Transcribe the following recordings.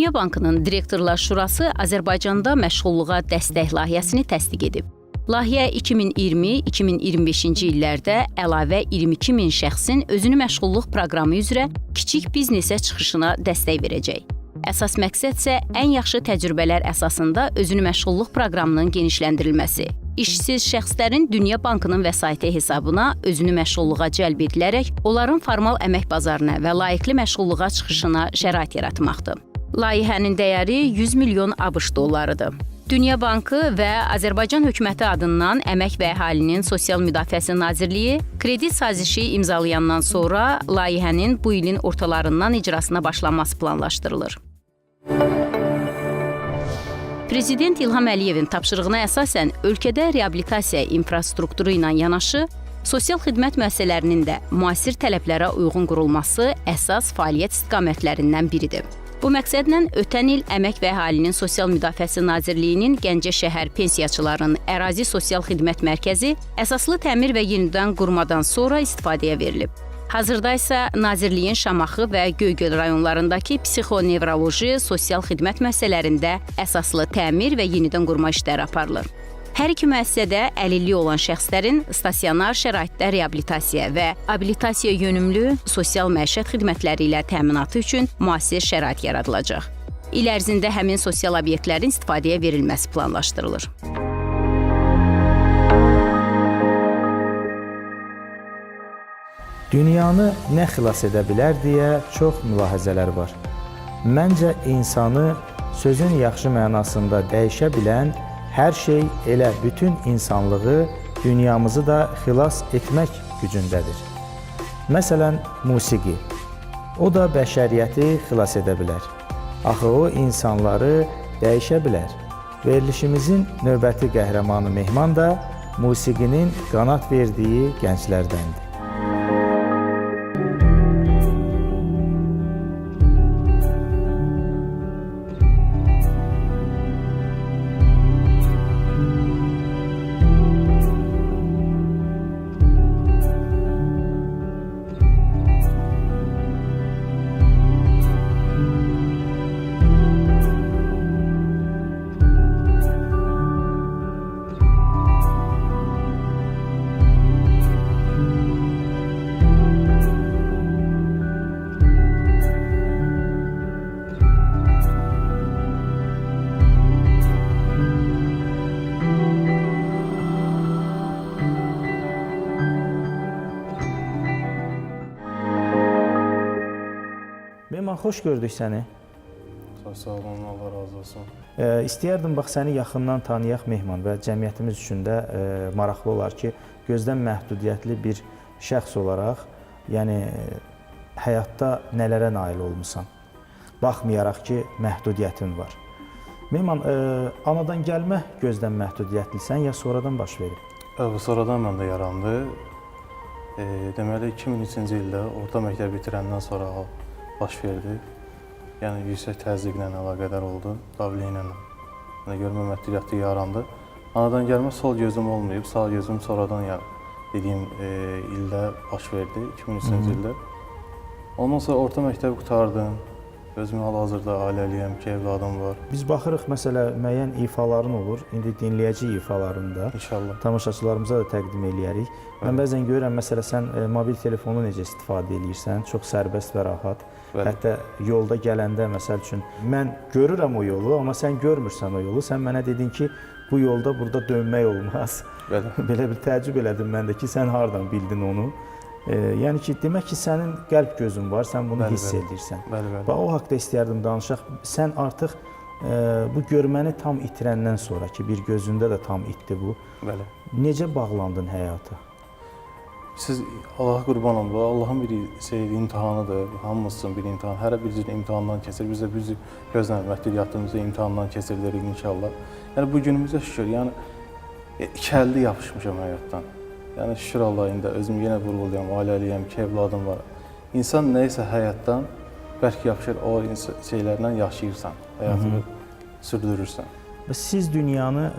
Dünya Bankının Direktorlar Şurası Azərbaycanda məşğulluğa dəstək layihəsini təsdiq edib. Layihə 2020-2025-ci illərdə əlavə 22 min şəxsin özünü məşğulluq proqramı üzrə kiçik biznesə çıxışına dəstək verəcək. Əsas məqsəd isə ən yaxşı təcrübələr əsasında özünü məşğulluq proqramının genişləndirilməsi. İşsiz şəxslərin Dünya Bankının vəsaiti hesabına özünü məşğulluğa cəlb edilərək onların formal əmək bazarına və layiqli məşğulluğa çıxışına şərait yaratmaqdır. Layihənin dəyəri 100 milyon ABŞ dollarıdır. Dünya Bankı və Azərbaycan hökuməti adından Əmək və Əhalinin Sosial Müdafiəsi Nazirliyi kredit sazişi imzalayandan sonra layihənin bu ilin ortalarından icrasına başlanması planlaşdırılır. Prezident İlham Əliyevin tapşırığına əsasən ölkədə reabilitasiya infrastrukturu ilə yanaşı, sosial xidmət müəssisələrinin də müasir tələblərə uyğun qurulması əsas fəaliyyət istiqamətlərindən biridir. Bu məqsədlə ötən il Əmək və Əhalinin Sosial Müdafiəsi Nazirliyinin Gəncə şəhər pensiyaçıların ərazi sosial xidmət mərkəzi əsaslı təmir və yenidən qurmadan sonra istifadəyə verilib. Hazırda isə Nazirliyin Şamaxı və Göygöl rayonlarındakı psixonevroloji sosial xidmət müəssisələrində əsaslı təmir və yenidən qurma işləri aparılır. Hər iki müəssisədə əlilliyi olan şəxslərin stasionar şəraitdə reabilitasiya və abilitasiya yönümlü sosial məişət xidmətləri ilə təminatı üçün müasir şərait yaradılacaq. İl ərzində həmin sosial obyektlərin istifadəyə verilməsi planlaşdırılır. Dünyanı nə xilas edə bilər deyə çox mülahizələr var. Məncə insanı sözün yaxşı mənasında dəyişə bilən hər şey elə bütün insanlığı, dünyamızı da xilas etmək gücündədir. Məsələn, musiqi. O da bəşəriyyəti xilas edə bilər. Axı o insanları dəyişə bilər. Verilişimizin növbəti qəhrəmanı Mehman da musiqinin qanat verdiyi gənclərdəndir. Mehman, xoş gördük səni. Sağ olun, Allah razı olsun. İstəyərdim, bax, səni yaxından tanıyaq Mehman və cəmiyyətimiz üçün də maraqlı olar ki, gözdən məhdudiyyətli bir şəxs olaraq, yəni həyatda nələrə nail olmusan, baxmayaraq ki, məhdudiyyətin var. Mehman, anadan gəlmə gözdən məhdudiyyətlisən, ya sonradan baş verib? Sonradan məndə yarandı. Deməli, 2003-cü ildə orta məktəb bitirəndən sonra baş verdi. Yəni, yüksək təzyiqlə əlaqədar oldu, davliyə ilə görmə məhdudiyyəti yarandı. Anadan gəlmə sol gözüm olmayıb, sağ gözüm sonradan dediyim ildə baş verdi, 2003-cü ildə. Ondan sonra orta məktəbi qurtardım. Özümü hal-hazırda ailəliyəm, 2 evladım var. Biz baxırıq, məsələ, müəyyən ifaların olur. İndi dinləyici ifalarını da İnşallah tamaşaçılarımıza da təqdim eləyərik. Mən bəzən görürəm, məsələ, sən mobil telefonu necə istifadə edirsən, çox sərbəst və rahat. Hətta yolda gələndə, məsəl üçün, mən görürəm o yolu, amma sən görmürsən o yolu. Sən mənə dedin ki, bu yolda burada dönmək olmaz. Belə bir təəccüb elədim mən də ki, sən hardan bildin onu? Yəni ki, demək ki, sənin qəlb gözün var, sən bunu hiss edirsən. Və o haqda istəyərdim danışaq. Sən artıq bu görməni tam itirəndən sonra ki, bir gözündə də tam itdi bu. Necə bağlandın həyata? Siz Allaha qurban olun, bu Allahın bir imtihanıdır, hamımızın bir imtihan. Hər bir cür imtihandan keçir, biz də bir cür gözlə məhdudiyyətimizi imtihandan keçiririk inşallah. Yəni, bu günümüzə şükür, yəni, iki əlli yapışmışam həyatdan. Yəni, şükür Allah, indi özümü yenə vurğulayam, ailəliyəm, 2 evladım var. İnsan nəysə həyatdan bərk yapışır, o şeylərlə yaşayırsan, həyatını sürdürürsən. Siz dünyanı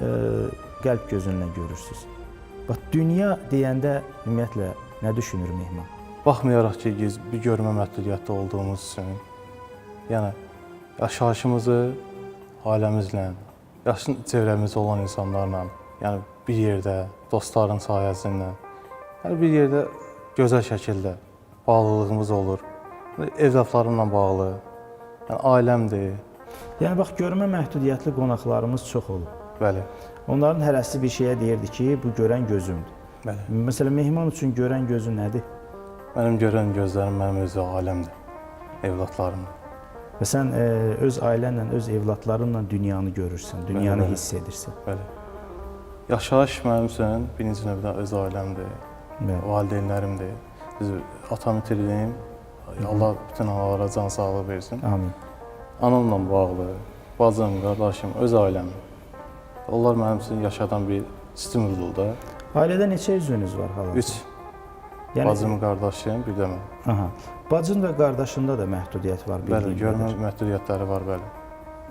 qəlb gözünlə görürsünüz. Bax, dünya deyəndə ümumiyyətlə nə düşünür Mehman? Baxmayaraq ki, bir görmə məhdudiyyətdə olduğumuz üçün, yəni, yaşayışımızı ailəmizlə, yaxın çevrəmizdə olan insanlarla, yəni bir yerdə, dostların sayəsində, yəni bir yerdə gözəl şəkildə bağlılığımız olur. Evlatlarımla bağlı, yəni ailəmdir. Yəni bax, görmə məhdudiyyətli qonaqlarımız çox olub. Bəli, Onların hərəsi bir şeyə deyirdi ki, bu görən gözümdür. bəli. Məsələn, Mehman üçün görən gözü nədir? Mənim görən gözlərim mənim öz ailəmdir, evlatlarımdır. Və sən öz ailənlə, öz evlatlarınla dünyanı görürsən, dünyanı Bəli, bəli. hiss edirsən. Bəli. Yaşayış mənim üçün birinci növbədə öz ailəmdir, Bəli. valideynlərimdir. Biz atamı itirdim, Allah bütün analara can sağlığı versin. Amin. Anamla bağlı, bacım, qardaşım, öz ailəm. Onlar mənim üçün yaşadan bir stimuldur da. Ailədə neçə üzvünüz var hal-hazırda? 3 bacım, qardaşım, bir də mən. Aha. Bacın və qardaşında da məhdudiyyət var Bəli, bildiyim görmə qədər. məhdudiyyətləri var, bəli.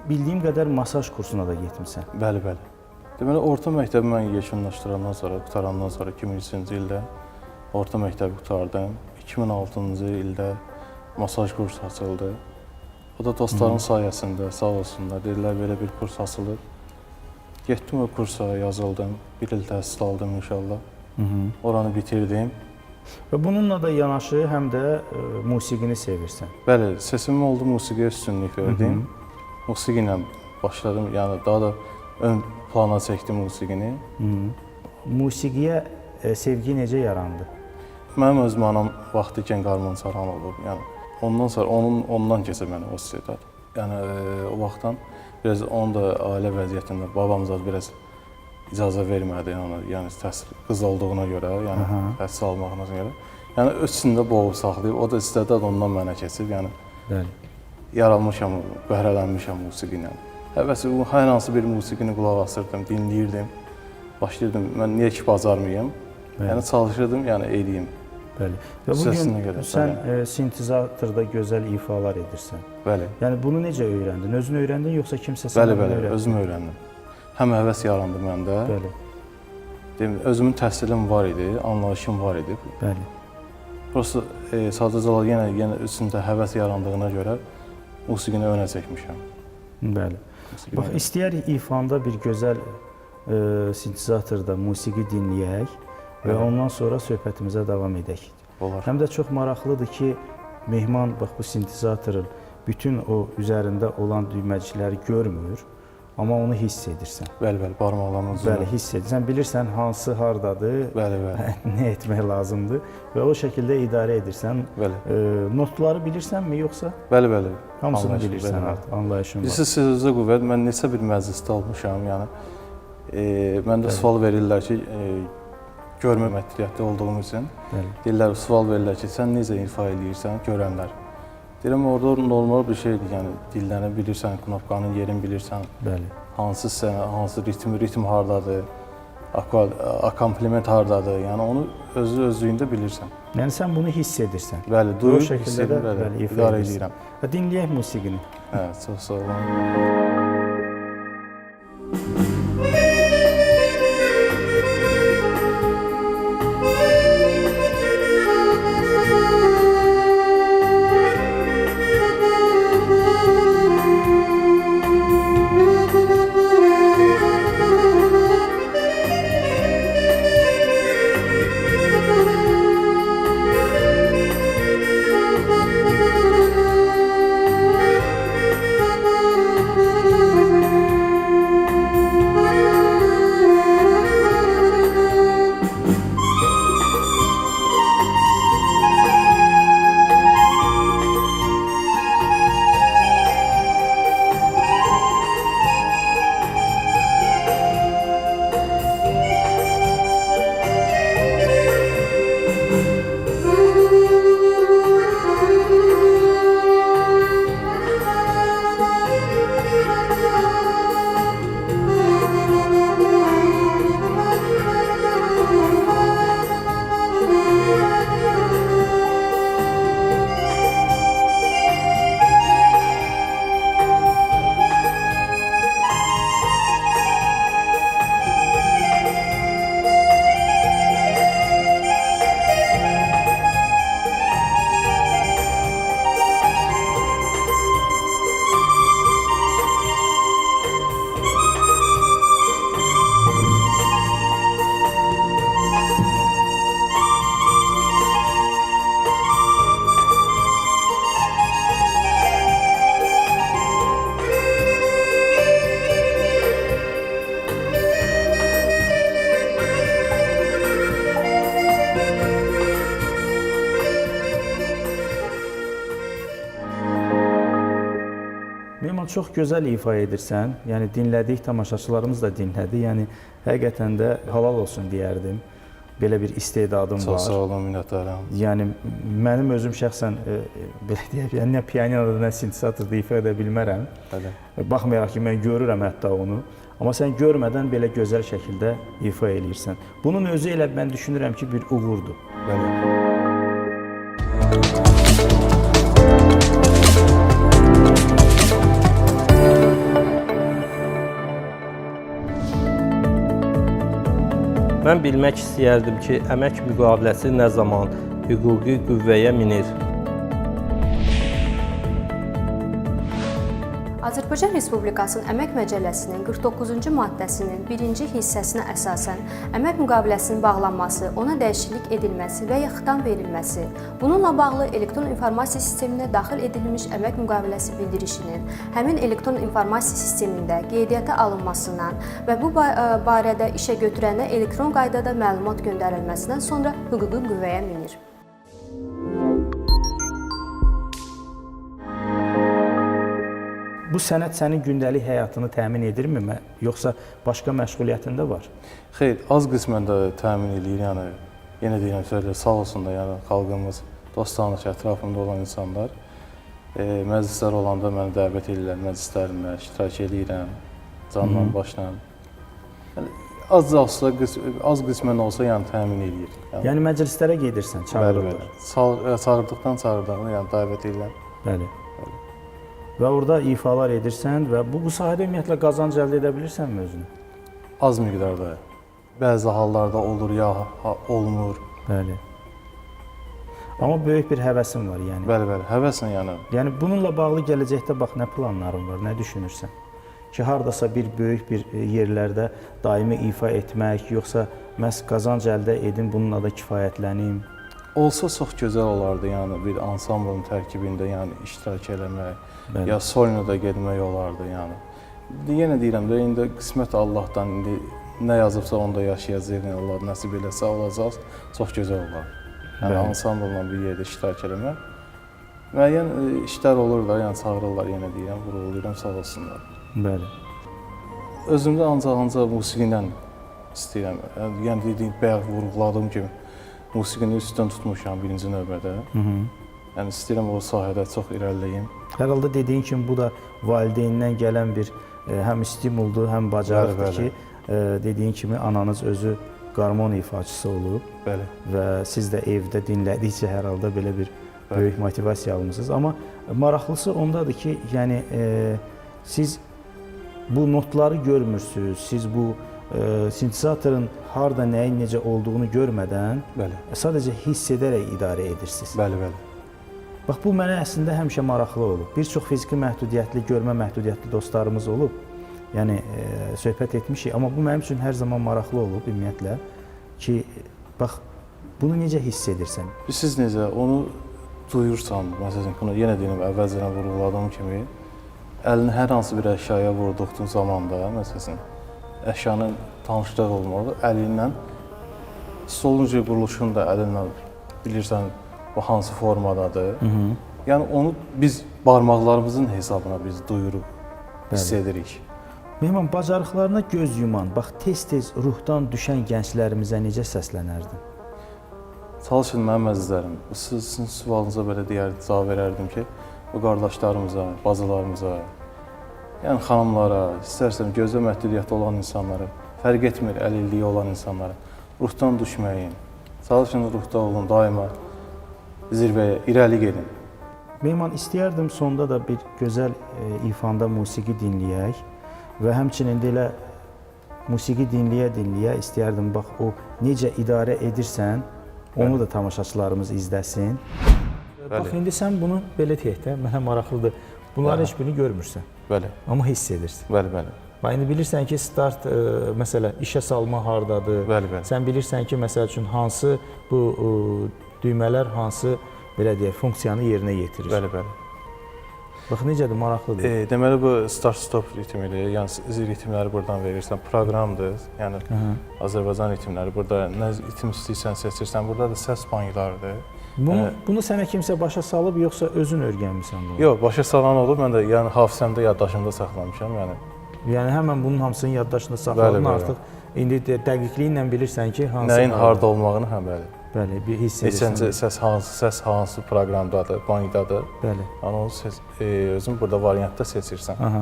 Bildiyim qədər masaj kursuna da getmisən. Bəli, bəli. Deməli, orta məktəbi mən yekunlaşdırandan sonra, qutarandan sonra 2003-cü ildə orta məktəbi qutardım. 2006-cı ildə masaj kursu açıldı. O da dostların sayəsində, sağ olsunlar, dedilər belə bir kurs açılıb. Getdim o kursa, yazıldım. Bir il təhsil aldım inşallah. Oranı bitirdim. Və bununla da yanaşı həm də musiqini sevirsən. Bəli, sesim oldu, musiqiyə üstünlük verdim. Musiqi ilə başladım, yəni daha da ön plana çəkdim musiqini. Musiqiyə sevgi necə yarandı? Mənim özüm anam vaxtı ikən qarman çalan olub. Yəni ondan sonra ondan keçə mənə o istedad. Yəni o vaxtdan biraz onun da ailə vəziyyətində babamız biraz icazə vermədi, yəni təhsil qız olduğuna görə, yəni təhsil almağına görə. Yəni öz içində boğub saxlayıb, o da istedad ondan mənə keçib, yəni Bəli. yaranmışam, bəhrələnmişəm musiqi ilə. Həvəsi hər hansı bir musiqini qulaq asırdım, dinləyirdim. Başlayırdım, mən niyə ki bacarmayım? Yəni çalışırdım, yəni eləyim. Bəli. Və bu Səsinə gün görə, sən sintezatorda gözəl ifalar edirsən. Bəli. Yəni bunu necə öyrəndin? Özün öyrəndin yoxsa kimsə Bəli, sənə bəli, öyrətdi? özüm öyrəndim. Həm həvəs yarandı məndə. Bəli. Özümün təhsilim var idi, anlayışım var idi. Bəli. Prosta sadəcə olaraq yenə üstündə həvəs yarandığına görə musiqini önə çəkmişəm. Bəli. Bax, istəyərik ifanda bir gözəl sintezatorda musiqi dinləyək və ondan sonra söhbətimizə davam edək. Olar. Həm də çox maraqlıdır ki, Mehman bax bu sintezatorun bütün o üzərində olan düyməcikləri görmür, amma onu hiss edirsən. Bəli, bəli, barmaqlarımın ucunda. Bəli, hiss edirsən. Bilirsən hansı hardadır, Bəli, bəli. nə etmək lazımdır və o şəkildə idarə edirsən. Bəli. Notları bilirsənmi yoxsa? Bəli, bəli. Hamısını Anlayışım, bilirsən bəli, artıq, anlayışın var. Bilirsiz, sözünüzə qüvvət, mən neçə bir məclisdə olmuşam, yəni məndə sual verirlər ki, görmə məhdudiyyətli olduğum üçün. Bəli. Deyirlər, sual verirlər ki, sən necə ifa edirsən, görənlər. Deyirəm, orada normal bir şeydir, yəni dilləni bilirsən, knopkanın yerini bilirsən, Bəli. hansı sənə, hansı ritm hardadır, akomplement hardadır, yəni onu özlüyündə bilirsən. Yəni sən bunu hiss edirsən. Bəli, O duyub, şəkildə hiss də edir, bəli, bəli, ifa idarə edirsən. edirəm. Və dinləyək musiqini. Hə, çox sağ olun. çox gözəl ifa edirsən. Yəni dinlədik, tamaşaçılarımız da dinlədi. Yəni həqiqətən də halal olsun deyərdim. Belə bir istedadım var. Çox sağ olun, minnətdaram. Yəni mənim özüm şəxsən belə deyək, yəni nə pianinoda, nə sintezatorda ifa edə bilmərəm. Bəli. Baxmayaraq ki, mən görürəm hətta onu. Amma sən görmədən belə gözəl şəkildə ifa eləyirsən. Bunun özü elə mən düşünürəm ki, bir uğurdur. Bəli. Mən bilmək istəyərdim ki, əmək müqaviləsi nə zaman hüquqi qüvvəyə minir? Azərbaycan Respublikasının Əmək Məcəlləsinin 49-cu maddəsinin 1-ci hissəsinə əsasən əmək müqaviləsinin bağlanması, ona dəyişiklik edilməsi və ya xitam verilməsi, bununla bağlı elektron informasiya sisteminə daxil edilmiş əmək müqaviləsi bildirişinin həmin elektron informasiya sistemində qeydiyyata alınmasından və bu barədə işə götürənə elektron qaydada məlumat göndərilməsindən sonra hüquqi qüvvəyə minir. Bu sənəd sənin gündəlik həyatını təmin edirmi, yoxsa başqa məşğuliyyətində var? Xeyr, az qismən də təmin eləyir. Yəni yenə deyirəm, söylə, sağ olsun da, yəni xalqımız, dost-tanış, ətrafımda olan insanlar məclislər olanda məni dəvət edirlər, məclislərimə iştirak edirəm, canla başla. Yəni az qismən olsa, yəni təmin eləyir. Yəni məclislərə gedirsən, çağırırlar. Bəli. Çağırdıqdan yəni dəvət edirlər. Bəli. Və orada ifalar edirsən və bu sahədə ümumiyyətlə qazanc əldə edə bilirsənmi özünü? Az miqdarda. Bəzi hallarda olur, ya olmur. Bəli. Amma böyük bir həvəsin var, yəni. Bəli, həvəslə yəni. Yəni bununla bağlı gələcəkdə bax nə planların var, nə düşünürsən? Ki hardasa bir böyük bir yerlərdə daimi ifa etmək, yoxsa məhz qazanc əldə edin, bununla da kifayətlənim. Olsa çox gözəl olardı, yəni bir ansamblın tərkibində yəni iştirak eləmək. Bəli. Ya solnoda getmək olardı, yəni. Yenə deyirəm də, indi qismət Allahdan, indi nə yazıbsa onda yaşayacaq, Allah nəsib eləsə olacaq, çox gözəl olar. Yəni ansamblla bir yerdə iştirak eləmək. Müəyyən işlər olur da, yəni çağırırlar, yenə deyirəm, vurğulayıram, sağ olsunlar. Bəli. Özümdə ancaq musiqi ilə istəyirəm. Yəni dediyim, bayaq vurğuladığım kimi, musiqini üstdən tutmuşam birinci növbədə. Yəni istəyirəm o sahədə çox irəliləyim. Hər halda dediyin kimi bu da valideynindən gələn bir həm stimuldur, həm bacarıqdır ki, dediyin kimi ananız özü qarmon ifaçısı olub. Bəli. Və siz də evdə dinlədikcə hər halda belə bir böyük motivasiya almısınız. Amma maraqlısı ondadır ki, yəni siz bu notları görmürsünüz, siz bu sintezatorun harda nəyin necə olduğunu görmədən sadəcə hiss edərək idarə edirsiniz. Bəli. Bax, bu mənə əslində həmişə maraqlı olub. Bir çox fiziki məhdudiyyətli, görmə məhdudiyyətli dostlarımız olub. Yəni, söhbət etmişik. Amma bu mənim üçün hər zaman maraqlı olub, ümumiyyətlə. Ki, bax, bunu necə hiss edirsən? Siz necə, onu duyursan, məsələn, bunu yenə deyim, əvvəlcədən vurğuladığım kimi, əlini hər hansı bir əşyaya vurduqduğun zaman da, məsələn, əşyanın tanışlıq olmalı, əlinlə, stolun quruluşunu da əlinlə bilirsən, bu hansı formadadır. Yəni onu biz barmaqlarımızın hesabına biz duyuruq, hiss edirik. Mehman, bacarıqlarına göz yuman, bax tez-tez ruhdan düşən gənclərimizə necə səslənərdin? Çalışın mənim əzizlərim, sizin sualınıza belə cavab verərdim ki, bu qardaşlarımıza, bacılarımıza, yəni xanımlara, istərsən gözlə məhdudiyyəti olan insanlara, fərq etmir əlilliyi olan insanlara, ruhdan düşməyin, çalışın ruhda olun, daima zirvəyə, irəli gedin. Mehman, istəyərdim sonda da bir gözəl ifanda musiqi dinləyək və həmçinin də elə musiqi dinləyə-dinləyə istəyərdim, bax, o necə idarə edirsən, onu da tamaşaçılarımız izləsin. Bax, indi sən bunu belə deyək də, mənə maraqlıdır, bunların heç birini görmürsən, amma hiss edirsən. Bəli. Bax, indi bilirsən ki, start, məsələn, işə salma hardadır, sən bilirsən ki, məsəl üçün, hansı bu düymələr hansı belə deyək funksiyanı yerinə yetirir. Bəli. Bax necədir, maraqlıdır. Deməli bu start-stop ritmidir. Yəni ritmləri buradan verirsən. Proqramdır. Yəni Azərbaycan ritmləri. Burada nə ritm istəyirsən seçirsən. Burada da səs banklarıdır. Bunu sənə kimsə başa salıb yoxsa özün öyrənmisən bunu? Yox, başa salan olub. Mən də yəni hafizəmdə, yaddaşımda saxlamışam. Yəni həmən bunun hamısını yaddaşında saxladın artıq. İndi dəqiqliyi ilə bilirsən ki, hansı nəyin harda olmağını bəli. Bəli, bir hiss edirsən. Neçənci səs hansı proqramdadır, bankdadır. Bəli. Yəni onu özün burada variantda seçirsən. Aha.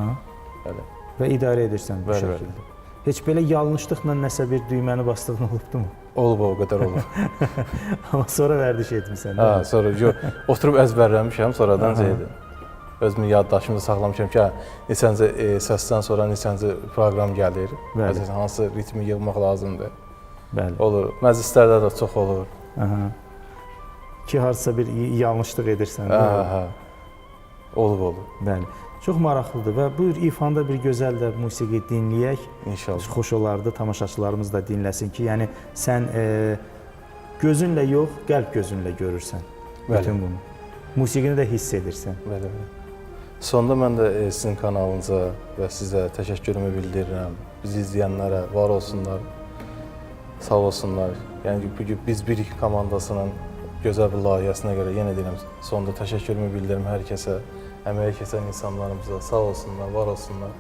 Bəli. Və idarə edirsən bu şəkildə. Heç belə yanlışlıqla nəsə bir düyməni bastığın olubdumu? Olub, o qədər olub. Amma sonra vərdiş etmisən. Hə, sonra yox, oturub əzbərləmişəm, sonradan şeydir. Özümün yaddaşımda saxlamışam ki, neçənci səsdən sonra neçənci proqram gəlir. Məsələn, hansı ritmi yığmaq lazımdır. Bəli. Olur. Məclislərdə də çox olur. Aha. Ki, harsısa bir yanlışlıq edirsən. Hə. Olub. Bəli. Çox maraqlıdır və buyur ifanda bir gözəl də musiqi dinləyək. İnşallah. Xoş olardı, tamaşaçılarımız da dinləsin ki, yəni sən gözünlə yox, qəlb gözünlə görürsən bütün bunu. Musiqini də hiss edirsən. Bəli. Sonda mən də sizin kanalınıza və sizə təşəkkürümü bildirirəm. Bizi izləyənlərə var olsunlar, sağ olsunlar. Yəni bugün biz bir komandasının gözəl bir layihəsinə görə yenə deyirəm, sonda təşəkkürümü bildirirəm hər kəsə, əməyə keçən insanlarımıza sağ olsunlar, var olsunlar.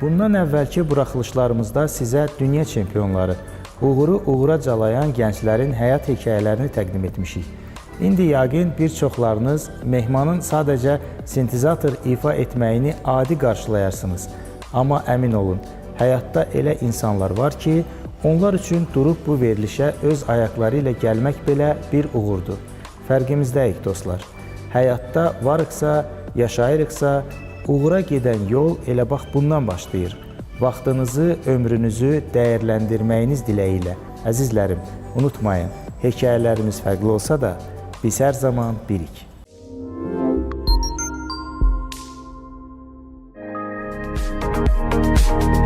Bundan əvvəlki buraxılışlarımızda sizə dünya çempionları, uğuru uğura calayan gənclərin həyat hekayələrini təqdim etmişik. İndi yəqin bir çoxlarınız mehmanın sadəcə sintezator ifa etməyini adi qarşılayarsınız. Amma əmin olun, həyatda elə insanlar var ki, onlar üçün durub bu verilişə öz ayaqları ilə gəlmək belə bir uğurdur. Fərqimizdəyik dostlar. Həyatda varıqsa, yaşayırıqsa, uğura gedən yol elə bax bundan başlayır. Vaxtınızı, ömrünüzü dəyərləndirməyiniz diləyilə. Əzizlərim, unutmayın, hekayələrimiz fərqli olsa da, biz hər zaman birik. Müzik